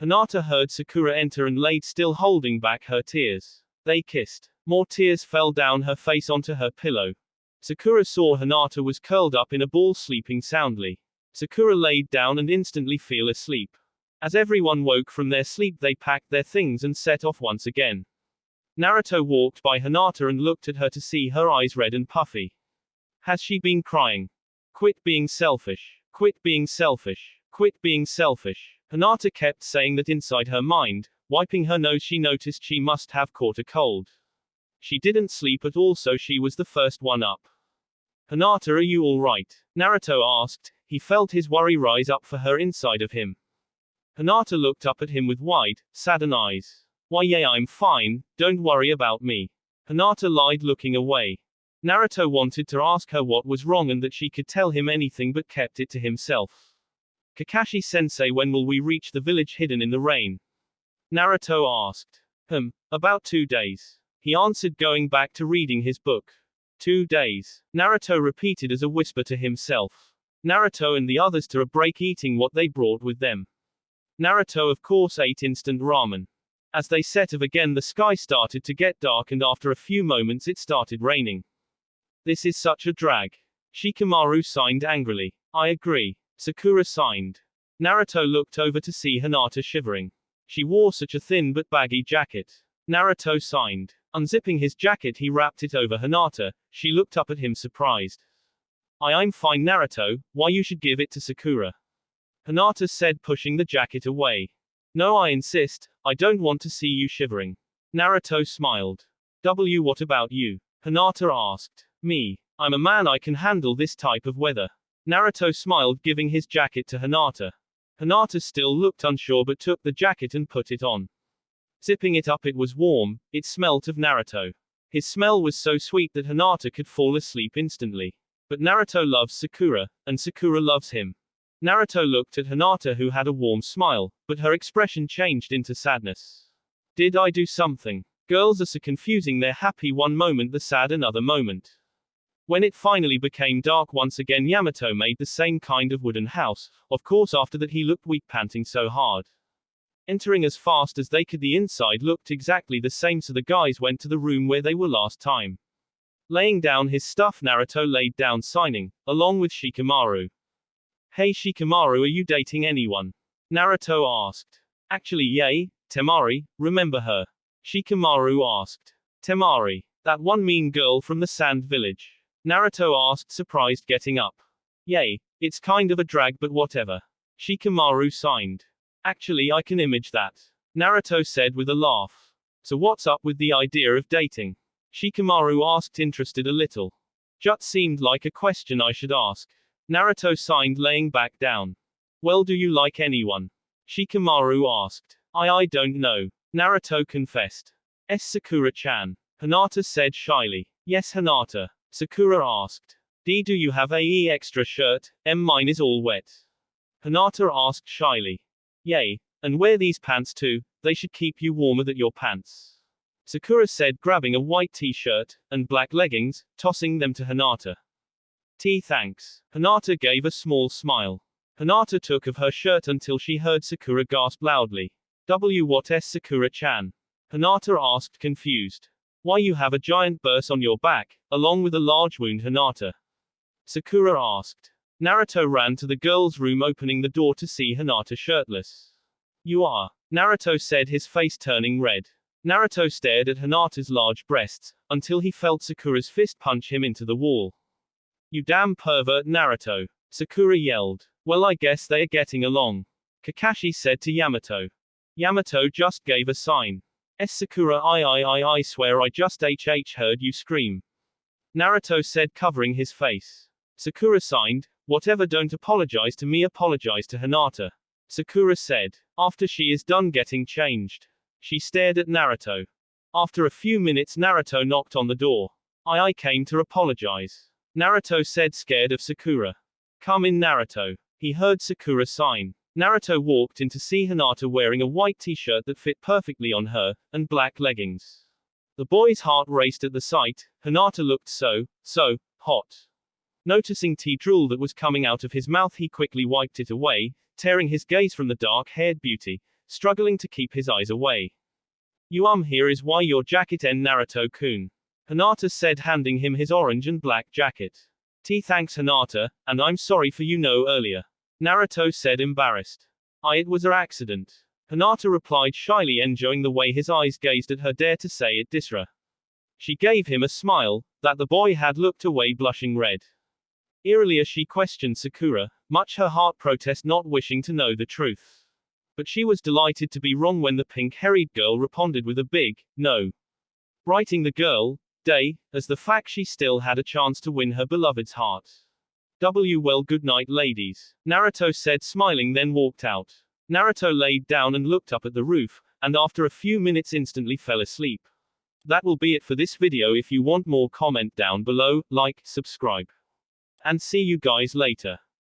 A: Hinata heard Sakura enter and laid still, holding back her tears. They kissed. More tears fell down her face onto her pillow. Sakura saw Hinata was curled up in a ball sleeping soundly. Sakura laid down and instantly fell asleep. As everyone woke from their sleep, they packed their things and set off once again. Naruto walked by Hinata and looked at her to see her eyes red and puffy. Has she been crying? Quit being selfish. Quit being selfish. Quit being selfish. Hinata kept saying that inside her mind. Wiping her nose, she noticed she must have caught a cold. She didn't sleep at all, so she was the first one up. Hinata, are you all right? Naruto asked. He felt his worry rise up for her inside of him. Hinata looked up at him with wide, saddened eyes. Why, yeah, I'm fine, don't worry about me. Hinata lied, looking away. Naruto wanted to ask her what was wrong and that she could tell him anything, but kept it to himself. Kakashi-sensei, when will we reach the village hidden in the rain? Naruto asked. About 2 days. He answered, going back to reading his book. 2 days. Naruto repeated as a whisper to himself. Naruto and the others to a break, eating what they brought with them. Naruto of course ate instant ramen. As they set off again, the sky started to get dark and after a few moments it started raining. This is such a drag. Shikamaru signed angrily. I agree. Sakura signed. Naruto looked over to see Hinata shivering. She wore such a thin but baggy jacket. Naruto signed. Unzipping his jacket, he wrapped it over Hinata. She looked up at him surprised. I'm fine, Naruto, why you should give it to Sakura? Hinata said, pushing the jacket away. No, I insist, I don't want to see you shivering. Naruto smiled. What about you? Hinata asked. Me. I'm a man, I can handle this type of weather. Naruto smiled, giving his jacket to Hinata. Hinata still looked unsure but took the jacket and put it on. Zipping it up, it was warm, it smelt of Naruto. His smell was so sweet that Hinata could fall asleep instantly. But Naruto loves Sakura, and Sakura loves him. Naruto looked at Hinata, who had a warm smile, but her expression changed into sadness. Did I do something? Girls are so confusing, they're happy one moment, the sad another moment. When it finally became dark once again, Yamato made the same kind of wooden house. Of course, after that he looked weak, panting so hard. Entering as fast as they could, the inside looked exactly the same, so the guys went to the room where they were last time. Laying down his stuff, Naruto laid down signing, along with Shikamaru. Hey Shikamaru, are you dating anyone? Naruto asked. Actually, yay, Temari, remember her? Shikamaru asked. Temari, that one mean girl from the sand village? Naruto asked, surprised, getting up. Yay, it's kind of a drag, but whatever. Shikamaru signed. Actually, I can image that. Naruto said with a laugh. So what's up with the idea of dating? Shikamaru asked, interested a little. Just seemed like a question I should ask. Naruto signed, laying back down. Well, do you like anyone? Shikamaru asked. I don't know. Naruto confessed. Sakura-chan. Hinata said shyly. Yes, Hinata. Sakura asked. Do you have a extra shirt? Mine is all wet. Hinata asked shyly. Yay. And wear these pants too, they should keep you warmer than your pants. Sakura said, grabbing a white t-shirt and black leggings, tossing them to Hinata. Thanks. Hinata gave a small smile. Hinata took off her shirt until she heard Sakura gasp loudly. What's Sakura-chan? Hinata asked, confused. Why, you have a giant burst on your back, along with a large wound, Hinata. Sakura asked. Naruto ran to the girls' room, opening the door to see Hinata shirtless. You are? Naruto said, his face turning red. Naruto stared at Hinata's large breasts, until he felt Sakura's fist punch him into the wall. You damn pervert, Naruto. Sakura yelled. Well, I guess they are getting along. Kakashi said to Yamato. Yamato just gave a sign. Sakura, I swear I just heard you scream. Naruto said, covering his face. Sakura signed, whatever, don't apologize to me, apologize to Hinata. Sakura said. After she is done getting changed. She stared at Naruto. After a few minutes, Naruto knocked on the door. I came to apologize. Naruto said, scared of Sakura. Come in, Naruto. He heard Sakura sign. Naruto walked in to see Hinata wearing a white t-shirt that fit perfectly on her, and black leggings. The boy's heart raced at the sight. Hinata looked so hot. Noticing tea drool that was coming out of his mouth, he quickly wiped it away, tearing his gaze from the dark-haired beauty, struggling to keep his eyes away. Here is why your jacket en Naruto-kun. Hinata said, handing him his orange and black jacket. Thanks Hinata, and I'm sorry for earlier. Naruto said, embarrassed. It was an accident. Hinata replied shyly, enjoying the way his eyes gazed at her, dare to say it disra. She gave him a smile, that the boy had looked away, blushing red. Earlier she questioned Sakura, much her heart protest, not wishing to know the truth. But she was delighted to be wrong when the pink-haired girl responded with a big, no. Brighting the girl, day, as the fact she still had a chance to win her beloved's heart. Well, good night ladies. Naruto said, smiling, then walked out. Naruto laid down and looked up at the roof, and after a few minutes instantly fell asleep. That will be it for this video. If you want more, comment down below, like, subscribe. And see you guys later.